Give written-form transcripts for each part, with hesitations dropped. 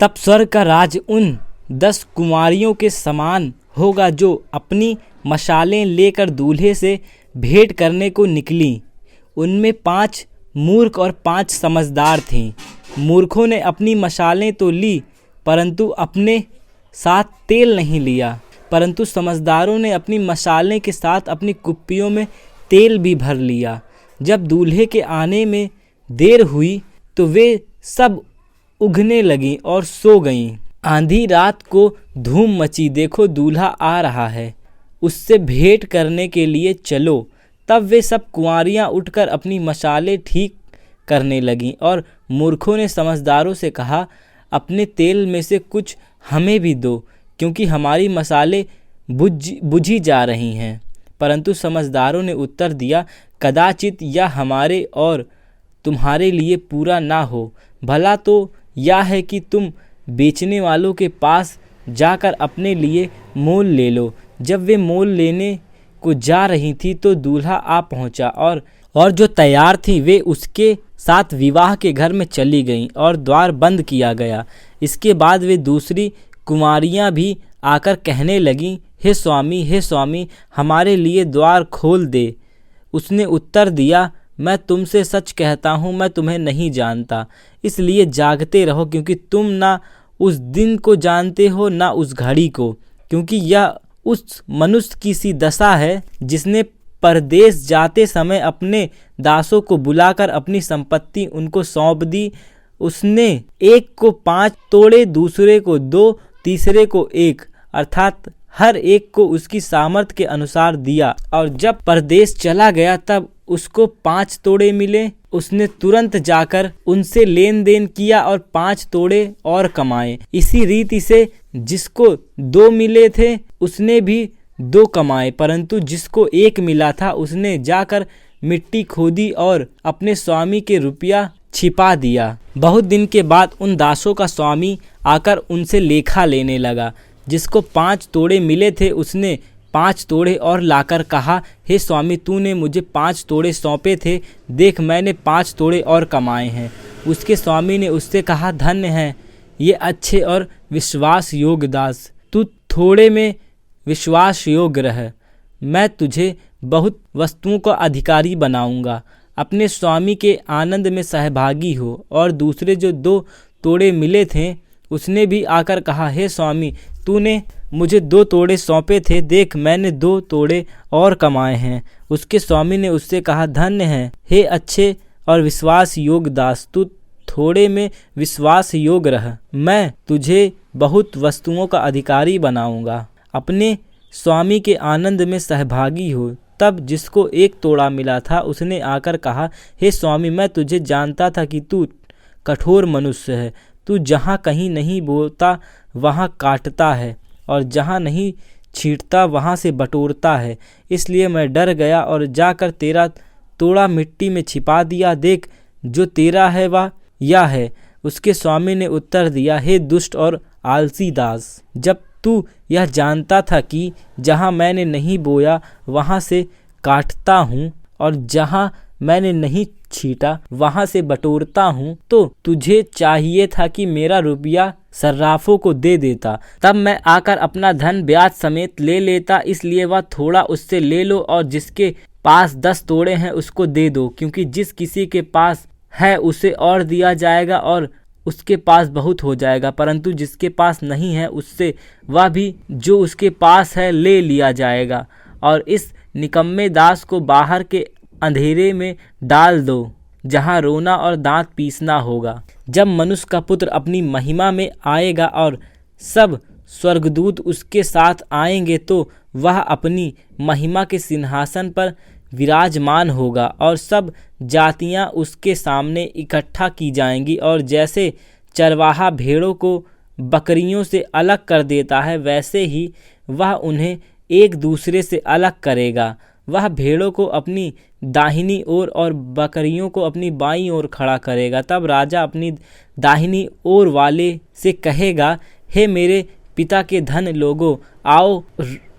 तब स्वर्ग का राज उन 10 कुमारियों के समान होगा जो अपनी मशालें लेकर दूल्हे से भेंट करने को निकली। उनमें 5 मूर्ख और 5 समझदार थे। मूर्खों ने अपनी मशालें तो ली परंतु अपने साथ तेल नहीं लिया, परंतु समझदारों ने अपनी मशालें के साथ अपनी कुप्पियों में तेल भी भर लिया। जब दूल्हे के आने में देर हुई तो वे सब उगने लगीं और सो गईं। आधी रात को धूम मची, देखो दूल्हा आ रहा है, उससे भेंट करने के लिए चलो। तब वे सब कुंवारियां उठकर अपनी मशालें ठीक करने लगीं और मूर्खों ने समझदारों से कहा, अपने तेल में से कुछ हमें भी दो, क्योंकि हमारी मशालें बुझी जा रही हैं। परंतु समझदारों ने उत्तर दिया, कदाचित यह हमारे और तुम्हारे लिए पूरा ना हो। भला तो यह है कि तुम बेचने वालों के पास जाकर अपने लिए मोल ले लो। जब वे मोल लेने को जा रही थी तो दूल्हा आ पहुंचा और जो तैयार थी वे उसके साथ विवाह के घर में चली गईं और द्वार बंद किया गया। इसके बाद वे दूसरी कुमारियां भी आकर कहने लगीं, हे स्वामी, हमारे लिए द्वार खोल दे। उसने उत्तर दिया, मैं तुमसे सच कहता हूँ, मैं तुम्हें नहीं जानता। इसलिए जागते रहो, क्योंकि तुम ना उस दिन को जानते हो ना उस घड़ी को। क्योंकि यह उस मनुष्य की सी दशा है जिसने परदेश जाते समय अपने दासों को बुलाकर अपनी संपत्ति उनको सौंप दी। उसने एक को 5 तोड़े, दूसरे को 2, तीसरे को 1, अर्थात हर एक को उसकी सामर्थ्य के अनुसार दिया। और जब परदेश चला गया तब उसको 5 तोड़े मिले। उसने तुरंत जाकर उनसे लेन देन किया और 5 तोड़े और कमाए। इसी रीति से जिसको 2 मिले थे उसने भी 2 कमाए, परंतु जिसको 1 मिला था उसने जाकर मिट्टी खोदी और अपने स्वामी के रुपया छिपा दिया। बहुत दिन के बाद उन दासों का स्वामी आकर उनसे लेखा लेने लगा। जिसको 5 तोड़े मिले थे उसने 5 तोड़े और लाकर कहा, हे स्वामी, तूने मुझे 5 तोड़े सौंपे थे, देख मैंने 5 तोड़े और कमाए हैं। उसके स्वामी ने उससे कहा, धन्य है ये अच्छे और विश्वास योग्य दास, तू थोड़े में विश्वास योग्य रह, मैं तुझे बहुत वस्तुओं का अधिकारी बनाऊंगा। अपने स्वामी के आनंद में सहभागी हो। और दूसरे जो 2 तोड़े मिले थे उसने भी आकर कहा, हे स्वामी, तूने मुझे 2 तोड़े सौंपे थे, देख मैंने 2 तोड़े और कमाए हैं। उसके स्वामी ने उससे कहा, धन्य है हे अच्छे और विश्वास योग्य दास, तू थोड़े में विश्वास योग्य रह, मैं तुझे बहुत वस्तुओं का अधिकारी बनाऊंगा। अपने स्वामी के आनंद में सहभागी हो। तब जिसको 1 तोड़ा मिला था उसने आकर कहा, हे स्वामी, मैं तुझे जानता था कि तू कठोर मनुष्य है। तू जहाँ कहीं नहीं बोता वहाँ काटता है और जहाँ नहीं छींटता वहाँ से बटोरता है। इसलिए मैं डर गया और जाकर तेरा तोड़ा मिट्टी में छिपा दिया। देख जो तेरा है वह यह है। उसके स्वामी ने उत्तर दिया, हे दुष्ट और आलसी दास, जब तू यह जानता था कि जहाँ मैंने नहीं बोया वहाँ से काटता हूँ और जहाँ मैंने नहीं छीटा वहाँ से बटोरता हूँ, तो तुझे चाहिए था कि मेरा रुपया सर्राफों को दे देता, तब मैं आकर अपना धन ब्याज समेत ले लेता। इसलिए वह थोड़ा उससे ले लो और जिसके पास 10 तोड़े हैं उसको दे दो, क्योंकि जिस किसी के पास है उसे और दिया जाएगा और उसके पास बहुत हो जाएगा, परंतु जिसके पास नहीं है उससे वह भी जो उसके पास है ले लिया जाएगा। और इस निकम्मे दास को बाहर के अंधेरे में डाल दो, जहाँ रोना और दांत पीसना होगा। जब मनुष्य का पुत्र अपनी महिमा में आएगा और सब स्वर्गदूत उसके साथ आएंगे तो वह अपनी महिमा के सिंहासन पर विराजमान होगा और सब जातियां उसके सामने इकट्ठा की जाएंगी। और जैसे चरवाहा भेड़ों को बकरियों से अलग कर देता है, वैसे ही वह उन्हें एक दूसरे से अलग करेगा। वह भेड़ों को अपनी दाहिनी ओर और बकरियों को अपनी बाईं ओर खड़ा करेगा। तब राजा अपनी दाहिनी ओर वाले से कहेगा, हे मेरे पिता के धन लोगों, आओ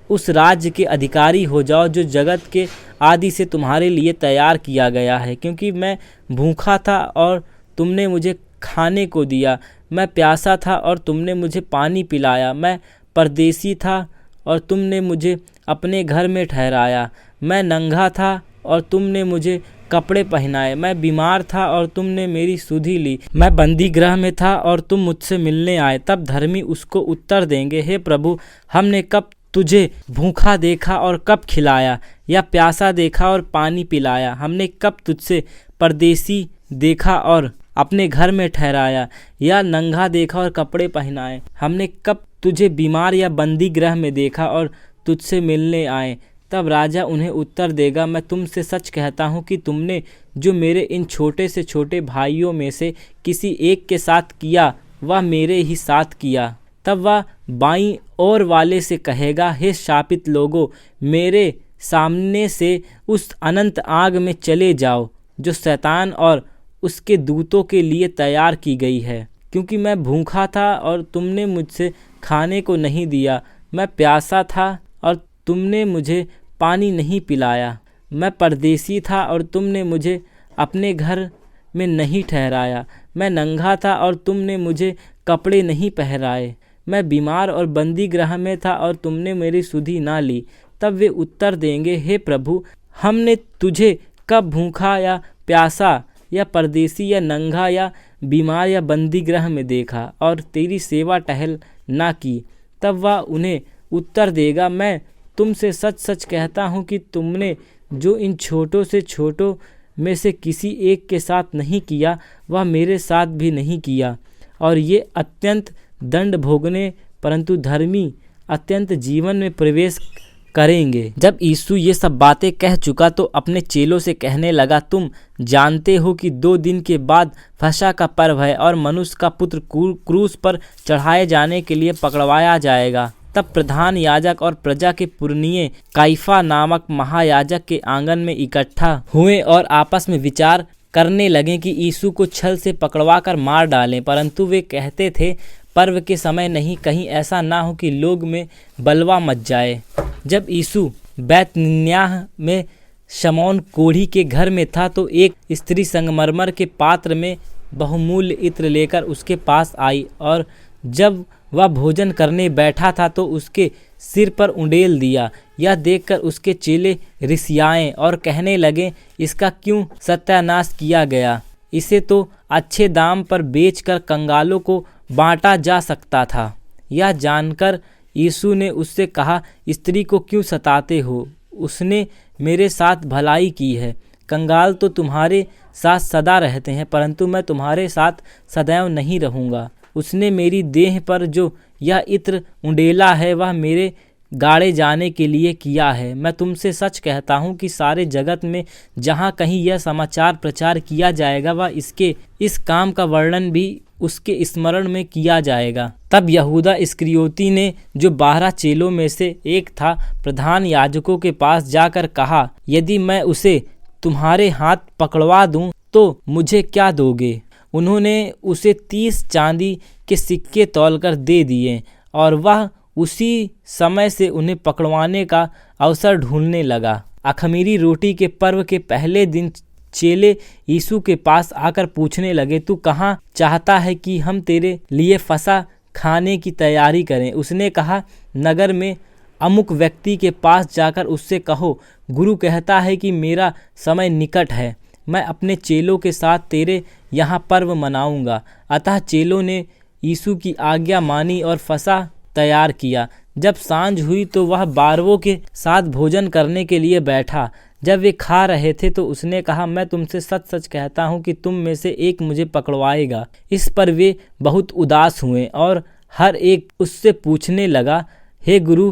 उस राज्य के अधिकारी हो जाओ जो जगत के आदि से तुम्हारे लिए तैयार किया गया है। क्योंकि मैं भूखा था और तुमने मुझे खाने को दिया। मैं प्यासा था और तुमने मुझे पानी पिलाया। मैं परदेसी था और तुमने मुझे अपने घर में ठहराया। मैं नंगा था और तुमने मुझे कपड़े पहनाए। मैं बीमार था और तुमने मेरी सुधि ली। मैं बंदी गृह में था और तुम मुझसे मिलने आए। तब धर्मी उसको उत्तर देंगे, हे प्रभु, हमने कब तुझे भूखा देखा और कब खिलाया, या प्यासा देखा और पानी पिलाया? हमने कब तुझसे परदेसी देखा और अपने घर में ठहराया, या नंगा देखा और कपड़े पहनाए? हमने कब तुझे बीमार या बंदी गृह में देखा और तुझसे मिलने आए? तब राजा उन्हें उत्तर देगा, मैं तुमसे सच कहता हूँ कि तुमने जो मेरे इन छोटे से छोटे भाइयों में से किसी एक के साथ किया, वह मेरे ही साथ किया। तब वह बाईं ओर वाले से कहेगा, हे शापित लोगों, मेरे सामने से उस अनंत आग में चले जाओ जो शैतान और उसके दूतों के लिए तैयार की गई है। क्योंकि मैं भूखा था और तुमने मुझसे खाने को नहीं दिया, मैं प्यासा था और तुमने मुझे पानी नहीं पिलाया, मैं परदेसी था और तुमने मुझे अपने घर में नहीं ठहराया, मैं नंगा था और तुमने मुझे कपड़े नहीं पहनाए, मैं बीमार और बंदी गृह में था और तुमने मेरी सुधि ना ली। तब वे उत्तर देंगे, हे प्रभु, हमने तुझे कब भूखा या प्यासा या परदेसी या नंगा या बीमार या बंदी गृह में देखा और तेरी सेवा टहल ना की? तब वह उन्हें उत्तर देगा, मैं तुमसे सच सच कहता हूँ कि तुमने जो इन छोटों से छोटों में से किसी एक के साथ नहीं किया, वह मेरे साथ भी नहीं किया। और ये अत्यंत दंड भोगने परंतु धर्मी अत्यंत जीवन में प्रवेश करेंगे। जब यीशु ये सब बातें कह चुका तो अपने चेलों से कहने लगा, तुम जानते हो कि 2 दिन के बाद फसह का पर्व है और मनुष्य का पुत्र क्रूस पर चढ़ाए जाने के लिए पकड़वाया जाएगा। तब प्रधान याजक और प्रजा के पुरनिये काइफा नामक महायाजक के आंगन में इकट्ठा हुए और आपस में विचार करने लगे कि यीशु को छल से पकड़वा कर मार डालें। परंतु वे कहते थे, पर्व के समय नहीं, कहीं ऐसा ना हो कि लोग में बलवा मच जाए। जब यीशु बैतनिय्याह में शमौन कोढ़ी के घर में था तो एक स्त्री संगमरमर के पात्र में बहुमूल्य इत्र लेकर उसके पास आई, और जब वह भोजन करने बैठा था तो उसके सिर पर उंडेल दिया। यह देखकर उसके चेले रिसियाए और कहने लगे, इसका क्यों सत्यानाश किया गया? इसे तो अच्छे दाम पर बेचकर कंगालों को बांटा जा सकता था। यह जानकर यीशु ने उससे कहा, स्त्री को क्यों सताते हो? उसने मेरे साथ भलाई की है। कंगाल तो तुम्हारे साथ सदा रहते हैं, परंतु मैं तुम्हारे साथ सदैव नहीं रहूँगा। उसने मेरी देह पर जो यह इत्र उंडेला है वह मेरे गाड़े जाने के लिए किया है। मैं तुमसे सच कहता हूँ कि सारे जगत में जहाँ कहीं यह समाचार प्रचार किया जाएगा वह इसके इस काम का वर्णन भी उसके स्मरण में किया जाएगा। तब यहूदा इस्करियोती ने, जो 12 चेलों में से एक था, प्रधान याजकों के पास जाकर कहा, यदि मैं उसे तुम्हारे हाथ पकड़वा दूं तो मुझे क्या दोगे? उन्होंने उसे 30 चांदी के सिक्के तौलकर दे दिए और वह उसी समय से उन्हें पकड़वाने का अवसर ढूंढने लगा। अख़मीरी रोटी के पर्व के पहले दिन चेले यीशु के पास आकर पूछने लगे, तू कहाँ चाहता है कि हम तेरे लिए फसह खाने की तैयारी करें? उसने कहा, नगर में अमुक व्यक्ति के पास जाकर उससे कहो, गुरु कहता है कि मेरा समय निकट है, मैं अपने चेलों के साथ तेरे यहाँ पर्व मनाऊंगा। अतः चेलों ने यीशु की आज्ञा मानी और फसह तैयार किया। जब सांझ हुई तो वह 12 के साथ भोजन करने के लिए बैठा। जब वे खा रहे थे तो उसने कहा, मैं तुमसे सच सच कहता हूँ कि तुम में से एक मुझे पकड़वाएगा। इस पर वे बहुत उदास हुए और हर एक उससे पूछने लगा, हे गुरु,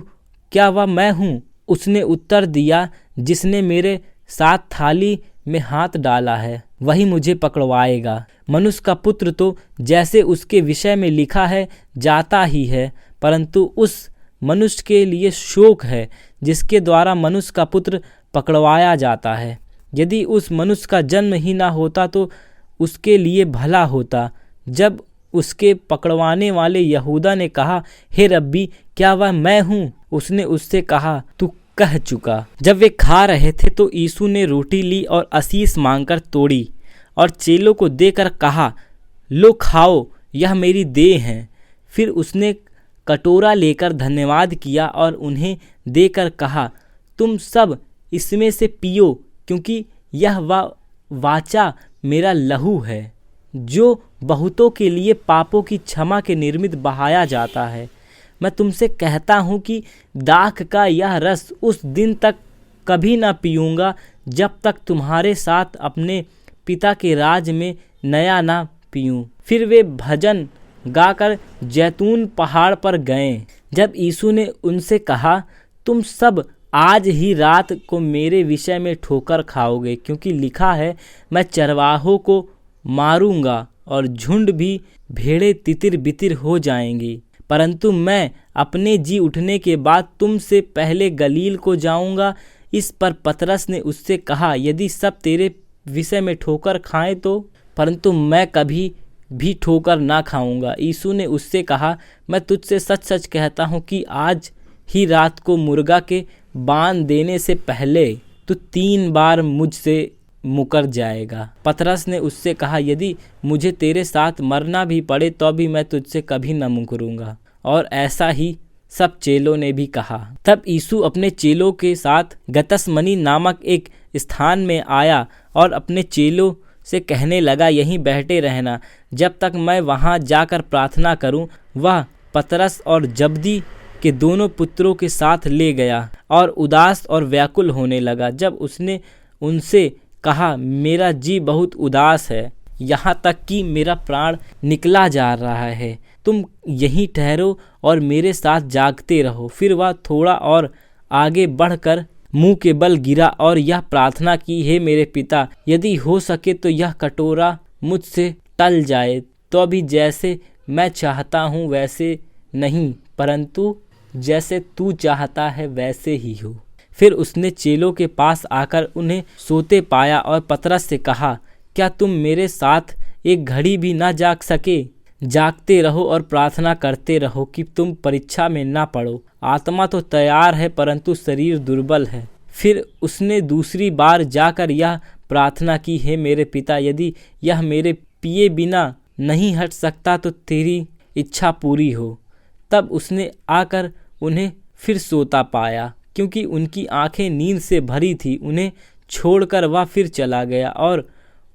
क्या वह मैं हूँ? उसने उत्तर दिया, जिसने मेरे साथ थाली में हाथ डाला है वही मुझे पकड़वाएगा। मनुष्य का पुत्र तो जैसे उसके विषय में लिखा है जाता ही है, परंतु उस मनुष्य के लिए शोक है जिसके द्वारा मनुष्य का पुत्र पकड़वाया जाता है। यदि उस मनुष्य का जन्म ही ना होता तो उसके लिए भला होता। जब उसके पकड़वाने वाले यहूदा ने कहा, हे रब्बी, क्या वह मैं हूँ? उसने उससे कहा, तू कह चुका। जब वे खा रहे थे तो यीशु ने रोटी ली और आशीष मांगकर तोड़ी और चेलों को देकर कहा, लो खाओ, यह मेरी देह है। फिर उसने कटोरा लेकर धन्यवाद किया और उन्हें देकर कहा, तुम सब इसमें से पियो, क्योंकि यह वाचा मेरा लहू है, जो बहुतों के लिए पापों की क्षमा के निमित्त बहाया जाता है। मैं तुमसे कहता हूँ कि दाख का यह रस उस दिन तक कभी ना पीऊँगा, जब तक तुम्हारे साथ अपने पिता के राज में नया ना पीऊँ। फिर वे भजन गाकर जैतून पहाड़ पर गए। जब यीशु ने उनसे कहा, तुम सब आज ही रात को मेरे विषय में ठोकर खाओगे, क्योंकि लिखा है, मैं चरवाहों को मारूंगा और झुंड भी भेड़ें तितिर बितिर हो जाएंगी। परंतु मैं अपने जी उठने के बाद तुमसे पहले गलील को जाऊंगा। इस पर पतरस ने उससे कहा, यदि सब तेरे विषय में ठोकर खाएं तो, परंतु मैं कभी भी ठोकर ना खाऊंगा। यीशु ने उससे कहा, मैं तुझसे सच सच कहता हूँ कि आज ही रात को मुर्गा के बांध देने से पहले तू 3 बार मुझसे मुकर जाएगा। पतरस ने उससे कहा, यदि मुझे तेरे साथ मरना भी पड़े तो भी मैं तुझसे कभी न मुकरूंगा। और ऐसा ही सब चेलों ने भी कहा। तब यीशु अपने चेलों के साथ गतसमनी नामक एक स्थान में आया और अपने चेलों से कहने लगा, यहीं बैठे रहना जब तक मैं वहां जाकर प्रार्थना करूं। वह पतरस और जब्दी के दोनों पुत्रों के साथ ले गया और उदास और व्याकुल होने लगा। जब उसने उनसे कहा, मेरा जी बहुत उदास है, यहाँ तक कि मेरा प्राण निकला जा रहा है, तुम यहीं ठहरो और मेरे साथ जागते रहो। फिर वह थोड़ा और आगे बढ़कर मुंह के बल गिरा और यह प्रार्थना की, हे मेरे पिता, यदि हो सके तो यह कटोरा मुझसे टल जाए, तो भी जैसे मैं चाहता हूँ वैसे नहीं, परंतु जैसे तू चाहता है वैसे ही हो। फिर उसने चेलों के पास आकर उन्हें सोते पाया और पतरस से कहा, क्या तुम मेरे साथ एक घड़ी भी ना जाग सके? जागते रहो और प्रार्थना करते रहो कि तुम परीक्षा में ना पड़ो। आत्मा तो तैयार है परंतु शरीर दुर्बल है। फिर उसने दूसरी बार जाकर यह प्रार्थना की, हे मेरे पिता, यदि यह मेरे पिए बिना नहीं हट सकता तो तेरी इच्छा पूरी हो। तब उसने आकर उन्हें फिर सोता पाया, क्योंकि उनकी आंखें नींद से भरी थी। उन्हें छोड़कर वह फिर चला गया और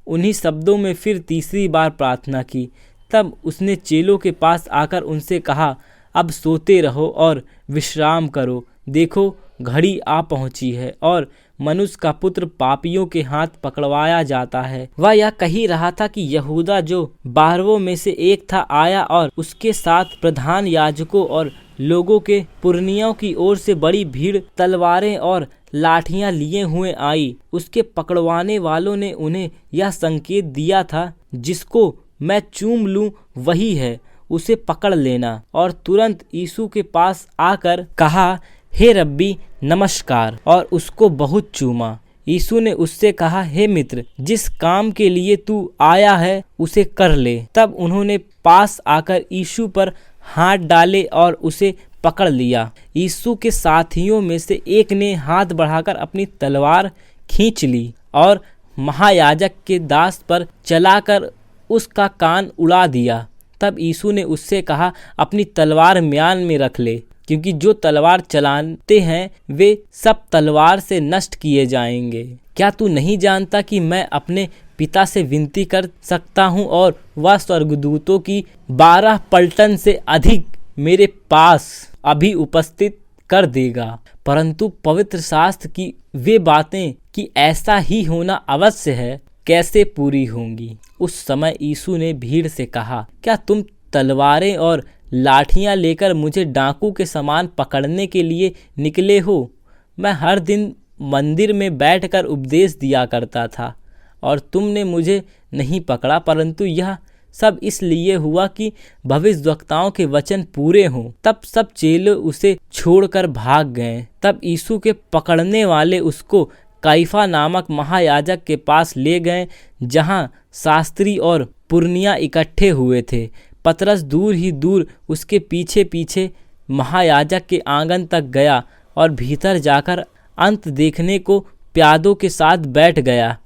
उन्हीं शब्दों में फिर तीसरी बार प्रार्थना की। तब उसने चेलों के पास आकर उनसे कहा, अब सोते रहो और विश्राम करो। देखो, घड़ी आ पहुंची है और मनुष्य का पुत्र पापियों के हाथ पकड़वाया जाता है। वह यह कही रहा था कि यहूदा, जो 12 में से एक था, आया और उसके साथ प्रधान याजकों और लोगों के पुरनियों की ओर से बड़ी भीड़ तलवारें और लाठियां लिए हुए आई। उसके पकड़वाने वालों ने उन्हें यह संकेत दिया था, जिसको मैं चूम लूं वही है, उसे पकड़ लेना। और तुरंत यीशु के पास आकर कहा, हे रब्बी, नमस्कार, और उसको बहुत चूमा। यीशु ने उससे कहा, हे मित्र, जिस काम के लिए तू आया है उसे कर ले। तब उन्होंने पास आकर यीशु पर हाथ डाले और उसे पकड़ लिया। यीशु के साथियों में से एक ने हाथ बढ़ाकर अपनी तलवार खींच ली और महायाजक के दास पर चलाकर उसका कान उड़ा दिया। तब यीशु ने उससे कहा, अपनी तलवार म्यान में रख ले, क्योंकि जो तलवार चलाते हैं वे सब तलवार से नष्ट किए जाएंगे। क्या तू नहीं जानता कि मैं अपने पिता से विनती कर सकता हूँ और वह स्वर्गदूतों की 12 पलटन से अधिक मेरे पास अभी उपस्थित कर देगा? परंतु पवित्र शास्त्र की वे बातें कि ऐसा ही होना अवश्य है, कैसे पूरी होंगी? उस समय यीशु ने भीड़ से कहा, क्या तुम तलवारें और लाठियां लेकर मुझे डाकू के समान पकड़ने के लिए निकले हो? मैं हर दिन मंदिर में बैठकर उपदेश दिया करता था और तुमने मुझे नहीं पकड़ा, परंतु यह सब इसलिए हुआ कि भविष्यद्वक्ताओं के वचन पूरे हों। तब सब चेले उसे छोड़कर भाग गए। तब यीशु के पकड़ने वाले उसको काइफा नामक महायाजक के पास ले गए, जहां शास्त्री और पुरनिया इकट्ठे हुए थे। पतरस दूर ही दूर उसके पीछे पीछे महायाजक के आंगन तक गया और भीतर जाकर अंत देखने को प्यादों के साथ बैठ गया।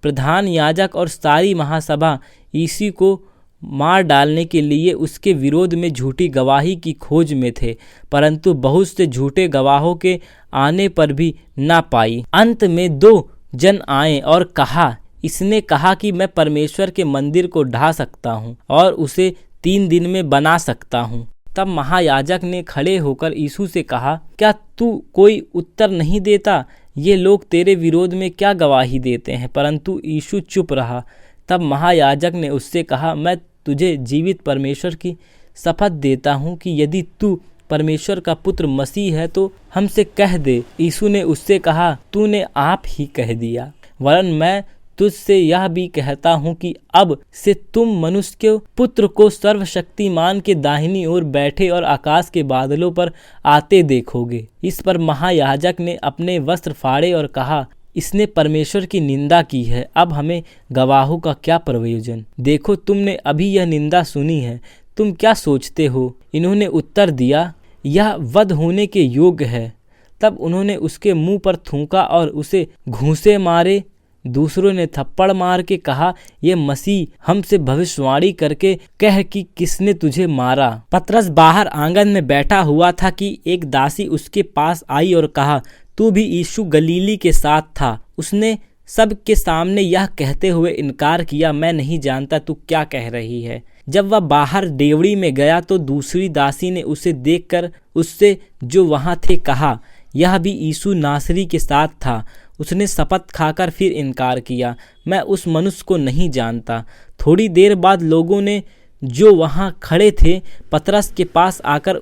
प्रधान याजक और सारी महासभा यीशु को मार डालने के लिए उसके विरोध में झूठी गवाही की खोज में थे, परंतु बहुत से झूठे गवाहों के आने पर भी ना पाई। अंत में 2 जन आए और कहा, इसने कहा कि मैं परमेश्वर के मंदिर को ढा सकता हूँ और उसे 3 दिन में बना सकता हूँ। तब महायाजक ने खड़े होकर यीशु से कहा, क्या तू कोई उत्तर नहीं देता? ये लोग तेरे विरोध में क्या गवाही देते हैं? परंतु यीशु चुप रहा। तब महायाजक ने उससे कहा, मैं तुझे जीवित परमेश्वर की शपथ देता हूँ कि यदि तू परमेश्वर का पुत्र मसीह है तो हमसे कह दे। यीशु ने उससे कहा, तूने आप ही कह दिया, वरन मैं तुझसे यह भी कहता हूँ कि अब से तुम मनुष्य के पुत्र को सर्वशक्तिमान के दाहिनी ओर बैठे और आकाश के बादलों पर आते देखोगे। इस पर महायाजक ने अपने वस्त्र फाड़े और कहा, इसने परमेश्वर की निंदा की है, अब हमें गवाहों का क्या प्रयोजन? देखो, तुमने अभी यह निंदा सुनी है, तुम क्या सोचते हो? इन्होंने उत्तर दिया, यह वध होने के योग्य है। तब उन्होंने उसके मुंह पर थूका और उसे घूंसे मारे। दूसरों ने थप्पड़ मार के कहा, ये मसीह हमसे भविष्यवाणी करके कह कि किसने तुझे मारा। पतरस बाहर आंगन में बैठा हुआ था कि एक दासी उसके पास आई और कहा, तू भी यीशु गलीली के साथ था। उसने सब के सामने यह कहते हुए इनकार किया, मैं नहीं जानता तू क्या कह रही है। जब वह बाहर डेवड़ी में गया तो दूसरी दासी ने उसे देखकर उससे जो वहां थे कहा, यह भी यीशु नासरी के साथ था। उसने शपथ खाकर फिर इनकार किया, मैं उस मनुष्य को नहीं जानता। थोड़ी देर बाद लोगों ने जो वहां खड़े थे पतरस के पास आकर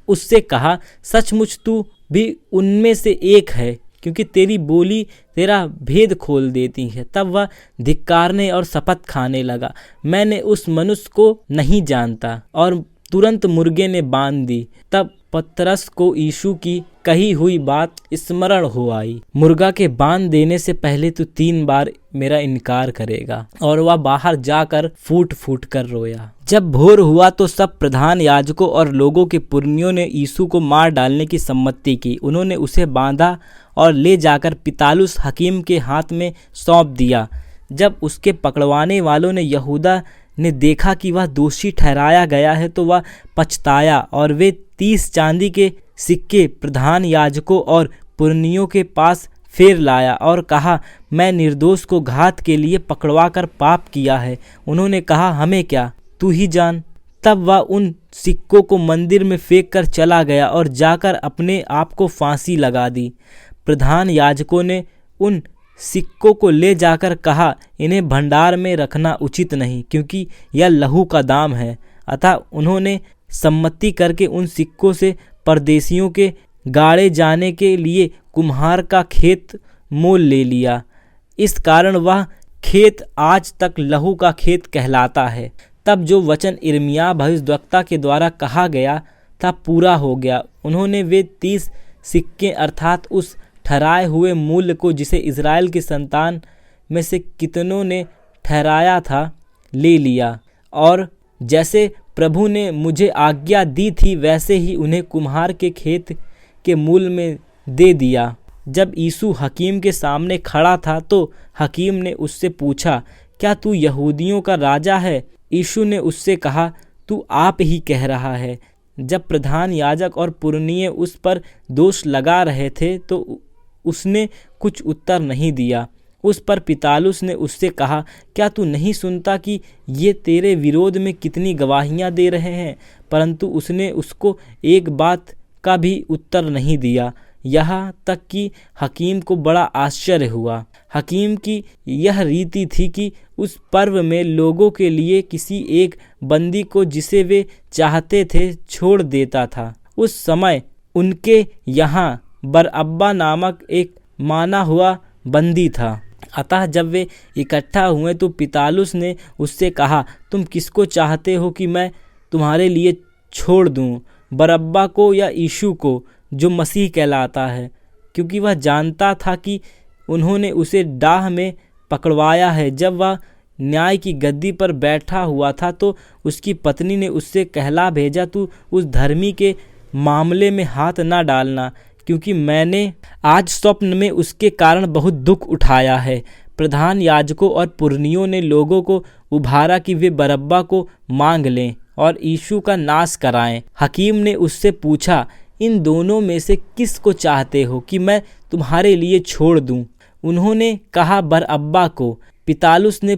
उससे कहा, सचमुच तू भी उनमें से एक है, क्योंकि तेरी बोली तेरा भेद खोल देती है। तब वह धिक्कारने और शपथ खाने लगा, मैंने उस मनुष्य को नहीं जानता, और तुरंत मुर्गे ने बांध दी। तब पतरस को यीशु की कही हुई बात स्मरण हो आई, मुर्गा के बांध देने से पहले तू 3 बार मेरा इनकार करेगा। और वह बाहर जाकर फूट फूट कर रोया। जब भोर हुआ तो सब प्रधान याजकों और लोगों के पुरनियों ने यीशु को मार डालने की सम्मति की। उन्होंने उसे बांधा और ले जाकर पिलातुस हकीम के हाथ में सौंप दिया। जब उसके पकड़वाने वालों ने यहूदा ने देखा कि वह दोषी ठहराया गया है तो वह पछताया, और वे 30 चांदी के सिक्के प्रधान याजकों और पुरनियों के पास फेर लाया और कहा, मैं निर्दोष को घात के लिए पकड़वा कर पाप किया है। उन्होंने कहा, हमें क्या, तू ही जान। तब वह उन सिक्कों को मंदिर में फेंक कर चला गया और जाकर अपने आप को फांसी लगा दी। प्रधान याजकों ने उन सिक्कों को ले जाकर कहा, इन्हें भंडार में रखना उचित नहीं, क्योंकि यह लहू का दाम है। अतः उन्होंने सम्मति करके उन सिक्कों से परदेशियों के गाड़े जाने के लिए कुम्हार का खेत मोल ले लिया। इस कारण वह खेत आज तक लहू का खेत कहलाता है। तब जो वचन यिर्मयाह भविष्यद्वक्ता के द्वारा कहा गया था पूरा हो गया। उन्होंने वे 30 सिक्के अर्थात उस ठहराए हुए मूल्य को जिसे इज़राइल की संतान में से कितनों ने ठहराया था ले लिया, और जैसे प्रभु ने मुझे आज्ञा दी थी वैसे ही उन्हें कुम्हार के खेत के मूल में दे दिया। जब यीशु हकीम के सामने खड़ा था तो हकीम ने उससे पूछा, क्या तू यहूदियों का राजा है? यीशु ने उससे कहा, तू आप ही कह रहा है। जब प्रधान याजक और पुरनिये उस पर दोष लगा रहे थे तो उसने कुछ उत्तर नहीं दिया। उस पर पिलातुस ने उससे कहा, क्या तू नहीं सुनता कि ये तेरे विरोध में कितनी गवाहियां दे रहे हैं? परंतु उसने उसको एक बात का भी उत्तर नहीं दिया। यहाँ तक कि हकीम को बड़ा आश्चर्य हुआ। हकीम की यह रीति थी कि उस पर्व में लोगों के लिए किसी एक बंदी को जिसे वे चाहते थे छोड़ देता था। उस समय उनके यहाँ बरअब्बा नामक एक माना हुआ बंदी था। अतः जब वे इकट्ठा हुए तो पिलातुस ने उससे कहा, तुम किसको चाहते हो कि मैं तुम्हारे लिए छोड़ दूं, बरअब्बा को या यीशु को, जो मसीह कहलाता है? क्योंकि वह जानता था कि उन्होंने उसे डाह में पकड़वाया है। जब वह न्याय की गद्दी पर बैठा हुआ था तो उसकी पत्नी ने उससे कहला भेजा, तू उस धर्मी के मामले में हाथ न डालना, क्योंकि मैंने आज स्वप्न में उसके कारण बहुत दुख उठाया है। प्रधान याजकों और पुरनियों ने लोगों को उभारा कि वे बरअब्बा को मांग लें और यीशु का नाश कराएं। हकीम ने उससे पूछा, इन दोनों में से किस को चाहते हो कि मैं तुम्हारे लिए छोड़ दूं? उन्होंने कहा, बरअब्बा को। पिलातुस ने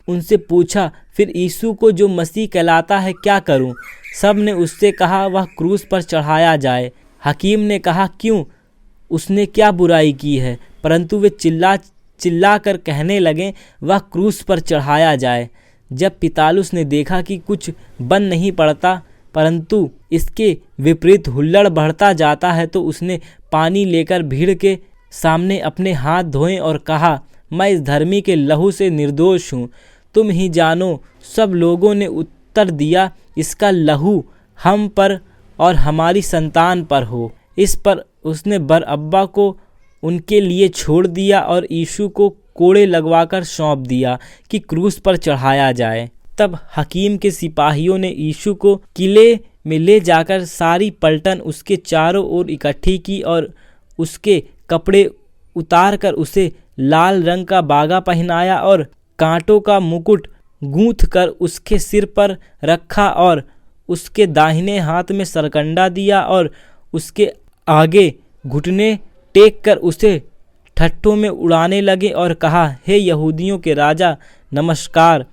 उनसे पूछा, फिर यीशु को जो मसीह कहलाता है क्या करूं? सब ने उससे कहा, वह क्रूस पर चढ़ाया जाए। हकीम ने कहा, क्यों? उसने क्या बुराई की है? परंतु वे चिल्ला कर कहने लगे, वह क्रूस पर चढ़ाया जाए। जब पिलातुस ने देखा कि कुछ बन नहीं पड़ता परंतु इसके विपरीत हुल्लड़ बढ़ता जाता है, तो उसने पानी लेकर भीड़ के सामने अपने हाथ धोए और कहा, मैं इस धर्मी के लहू से निर्दोष हूँ, तुम ही जानो। सब लोगों ने उत्तर दिया, इसका लहू हम पर और हमारी संतान पर हो। इस पर उसने बरअब्बा को उनके लिए छोड़ दिया और यीशु को कोड़े लगवाकर सौंप दिया कि क्रूस पर चढ़ाया जाए। तब हकीम के सिपाहियों ने यीशु को किले में ले जाकर सारी पलटन उसके चारों ओर इकट्ठी की और उसके कपड़े उतारकर उसे लाल रंग का बागा पहनाया और कांटों का मुकुट गूंथ कर उसके सिर पर रखा और उसके दाहिने हाथ में सरकंडा दिया और उसके आगे घुटने टेक कर उसे ठट्ठों में उड़ाने लगे और कहा, हे यहूदियों के राजा, नमस्कार,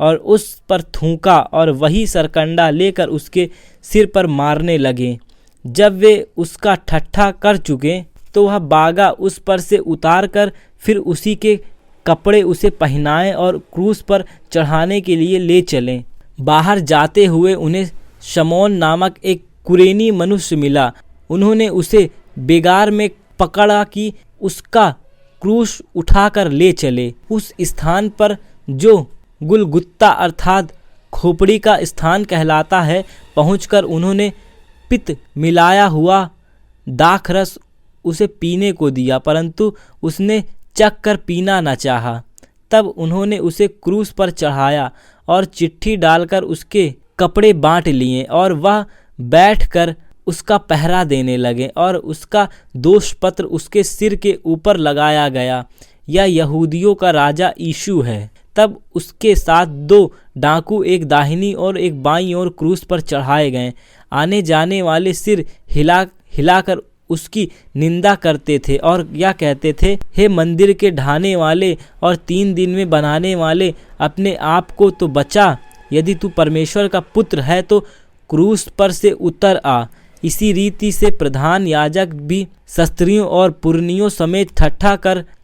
और उस पर थूका और वही सरकंडा लेकर उसके सिर पर मारने लगे। जब वे उसका ठट्ठा कर चुके तो वह बागा उस पर से उतार कर फिर उसी के कपड़े उसे पहनाए और क्रूस पर चढ़ाने के लिए ले चले। बाहर जाते हुए उन्हें शमौन नामक एक कुरेनी मनुष्य मिला। उन्होंने उसे बेगार में पकड़ा कि उसका क्रूस उठाकर ले चले। उस स्थान पर जो गुलगुत्ता अर्थात खोपड़ी का स्थान कहलाता है, पहुंचकर उन्होंने पित्त मिलाया हुआ दाखरस उसे पीने को दिया, परंतु उसने चख कर पीना न चाहा। तब उन्होंने उसे क्रूस पर चढ़ाया और चिट्ठी डालकर उसके कपड़े बांट लिए और वह बैठकर उसका पहरा देने लगे और उसका दोष पत्र उसके सिर के ऊपर लगाया गया, यह यहूदियों का राजा यीशु है। तब उसके साथ 2 डाकू एक दाहिनी और एक बाईं ओर क्रूस पर चढ़ाए गए। आने जाने वाले सिर हिलाकर उसकी निंदा करते थे और यह कहते थे, हे मंदिर के ढाने वाले और 3 दिन में बनाने वाले, अपने आप को तो बचा। यदि तू परमेश्वर का पुत्र है तो क्रूस पर से उतर आ। इसी रीति से प्रधान याजक भी शास्त्रियों और पुरनियों समेत ठट्ठा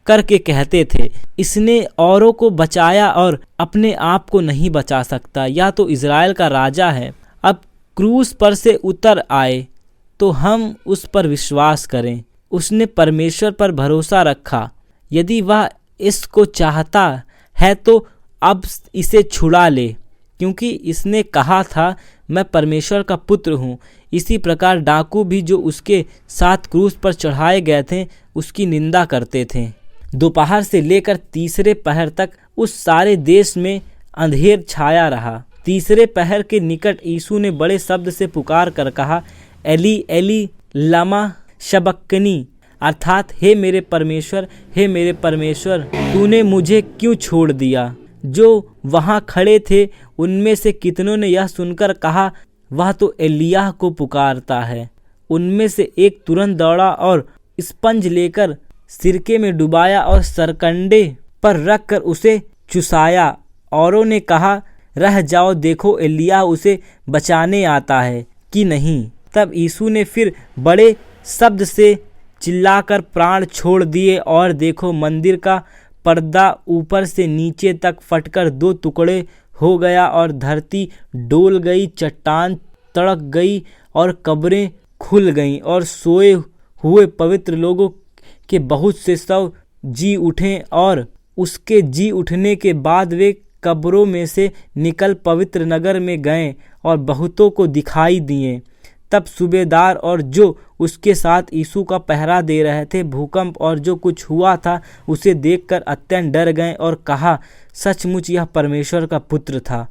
करके कहते थे, इसने औरों को बचाया और अपने आप को नहीं बचा सकता। या तो इज़राइल का राजा है। अब क्रूस पर से उतर आए तो हम उस पर विश्वास करें। उसने परमेश्वर पर भरोसा रखा। यदि वह इसको चाहता है तो अब इसे छुड़ा ले, क्योंकि इसने कहा था, मैं परमेश्वर का पुत्र हूँ। इसी प्रकार डाकू भी जो उसके साथ क्रूस पर चढ़ाए गए थे उसकी निंदा करते थे। दोपहर से लेकर तीसरे पहर तक उस सारे देश में अंधेर छाया रहा। तीसरे पहर के निकट यीशु ने बड़े शब्द से पुकार कर कहा, एली एली लमा शबक्कनी, अर्थात हे मेरे परमेश्वर, तूने मुझे क्यों छोड़ दिया। जो वहाँ खड़े थे उनमें से कितनों ने यह सुनकर कहा, वह तो एलिय्याह को पुकारता है। उनमें से एक तुरंत दौड़ा और स्पंज लेकर सिरके में डुबाया और सरकंडे पर रखकर उसे चुसाया। औरों ने कहा, रह जाओ, देखो एलिय्याह उसे बचाने आता है कि नहीं। तब यीशु ने फिर बड़े शब्द से चिल्लाकर प्राण छोड़ दिए और देखो, मंदिर का पर्दा ऊपर से नीचे तक फटकर 2 टुकड़े हो गया और धरती डोल गई, चट्टान तड़क गई और कब्रें खुल गईं और सोए हुए पवित्र लोगों के बहुत से शव जी उठे और उसके जी उठने के बाद वे कब्रों में से निकल पवित्र नगर में गए और बहुतों को दिखाई दिए। तब सूबेदार और जो उसके साथ यीशु का पहरा दे रहे थे भूकंप और जो कुछ हुआ था उसे देखकर अत्यंत डर गए और कहा, सचमुच यह परमेश्वर का पुत्र था।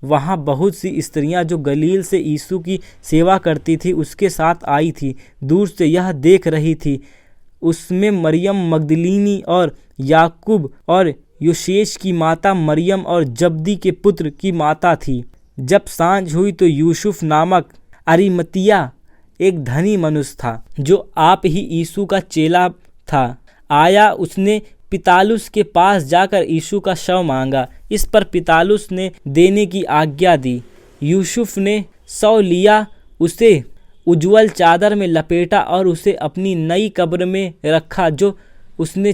वहाँ बहुत सी स्त्रियां जो गलील से यीशु की सेवा करती थी उसके साथ आई थी, दूर से यह देख रही थी। उसमें मरियम मगदलीनी और याकूब और योसेस की माता मरियम और जब्दी के पुत्र की माता थी। जब सांझ हुई तो यूसुफ नामक अरिमतिया एक धनी मनुष्य था, जो आप ही यीशु का चेला था, आया। उसने पिलातुस के पास जाकर यीशु का शव मांगा। इस पर पिलातुस ने देने की आज्ञा दी। यूसुफ ने शव लिया, उसे उज्ज्वल चादर में लपेटा और उसे अपनी नई कब्र में रखा, जो उसने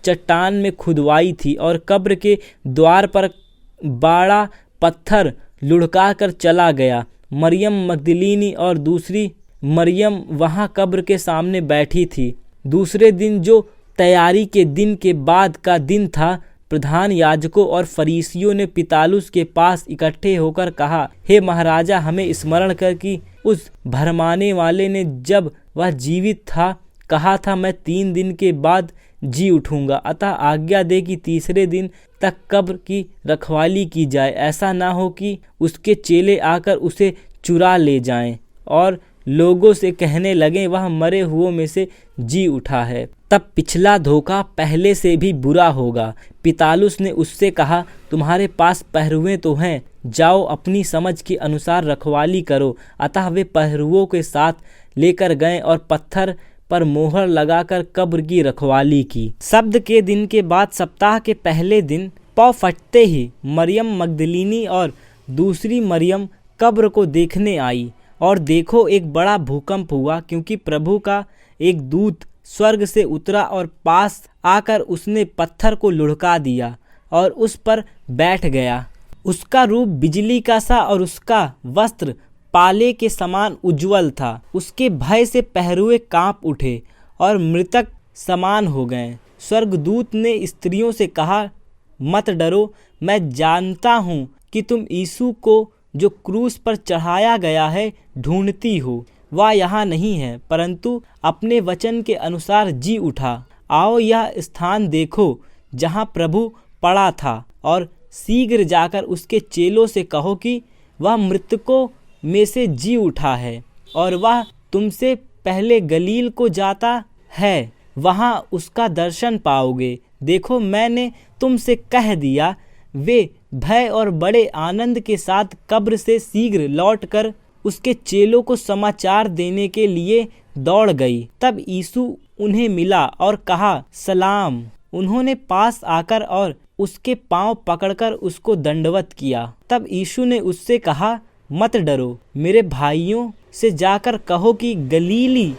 चट्टान में खुदवाई थी, और कब्र के द्वार पर बड़ा पत्थर लुढ़का कर चला गया। मरियम मगदलीनी और दूसरी मरियम वहाँ कब्र के सामने बैठी थी। दूसरे दिन, जो तैयारी के दिन के बाद का दिन था, प्रधान याजकों और फरीसियों ने पिलातुस के पास इकट्ठे होकर कहा, हे महाराजा, हमें स्मरण कर कि उस भरमाने वाले ने जब वह जीवित था कहा था, मैं 3 दिन के बाद जी उठूंगा। अतः आज्ञा दे कि तीसरे दिन तक कब्र की रखवाली की जाए, ऐसा ना हो कि उसके चेले आकर उसे चुरा ले जाएं और लोगों से कहने लगे, वह मरे हुओं में से जी उठा है। तब पिछला धोखा पहले से भी बुरा होगा। पिलातुस ने उससे कहा, तुम्हारे पास पहरुए तो हैं, जाओ अपनी समझ के अनुसार रखवाली करो। अतः वे पहरुओं के साथ लेकर गए और पत्थर पर मोहर लगाकर कब्र की रखवाली की। शब्द के दिन के बाद सप्ताह के पहले दिन पौ फटते ही मरियम मगदलीनी और दूसरी मरियम कब्र को देखने आई, और देखो एक बड़ा भूकंप हुआ, क्योंकि प्रभु का एक दूत स्वर्ग से उतरा और पास आकर उसने पत्थर को लुढ़का दिया और उस पर बैठ गया। उसका रूप बिजली का सा और उसका वस्त्र पाले के समान उज्जवल था। उसके भय से पहरुए कांप उठे और मृतक समान हो गए। स्वर्गदूत ने स्त्रियों से कहा, मत डरो, मैं जानता हूँ कि तुम यीशु को जो क्रूस पर चढ़ाया गया है ढूंढती हो। वह यहाँ नहीं है, परंतु अपने वचन के अनुसार जी उठा। आओ यह स्थान देखो जहाँ प्रभु पड़ा था, और शीघ्र जाकर उसके चेलों से कहो कि वह मृतकों में से जी उठा है, और वह तुमसे पहले गलील को जाता है, वहाँ उसका दर्शन पाओगे। देखो, मैंने तुमसे कह दिया। वे भय और बड़े आनंद के साथ कब्र से शीघ्र लौटकर उसके चेलों को समाचार देने के लिए दौड़ गई। तब यीशु उन्हें मिला और कहा, सलाम। उन्होंने पास आकर और उसके पांव पकड़कर उसको दंडवत किया। तब यीशु ने उससे कहा, मत डरो, मेरे भाइयों से जाकर कहो कि गलीली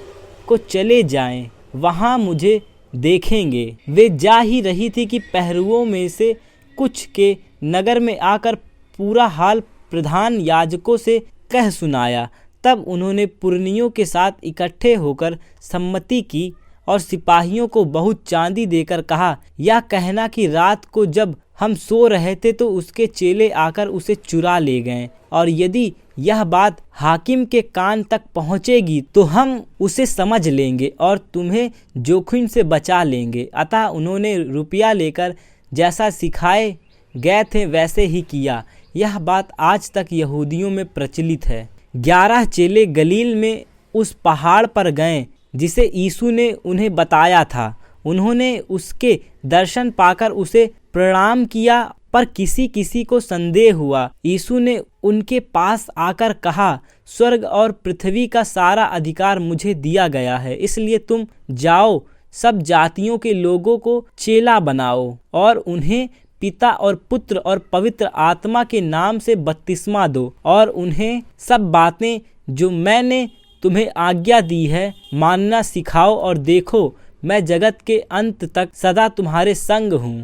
को चले जाएं, वहां मुझे देखेंगे। वे जा ही रही थी कि पहरुओं में से कुछ के नगर में आकर पूरा हाल प्रधान याजकों से कह सुनाया। तब उन्होंने पुरनियों के साथ इकट्ठे होकर सम्मति की और सिपाहियों को बहुत चांदी देकर कहा, यह कहना कि रात को जब हम सो रहे थे तो उसके चेले आकर उसे चुरा ले गए, और यदि यह बात हाकिम के कान तक पहुंचेगी तो हम उसे समझ लेंगे और तुम्हें जोखिम से बचा लेंगे। अतः उन्होंने रुपया लेकर जैसा सिखाए गए थे वैसे ही किया। यह बात आज तक यहूदियों में प्रचलित है। 11 चेले गलील में उस पहाड़ पर गए जिसे यीशु ने उन्हें बताया था। उन्होंने उसके दर्शन पाकर उसे प्रणाम किया, पर किसी किसी को संदेह हुआ। यीशु ने उनके पास आकर कहा, स्वर्ग और पृथ्वी का सारा अधिकार मुझे दिया गया है, इसलिए तुम जाओ, सब जातियों के लोगों को चेला बनाओ और उन्हें पिता और पुत्र और पवित्र आत्मा के नाम से बपतिस्मा दो, और उन्हें सब बातें जो मैंने तुम्हें आज्ञा दी है मानना सिखाओ, और देखो, मैं जगत के अंत तक सदा तुम्हारे संग हूँ।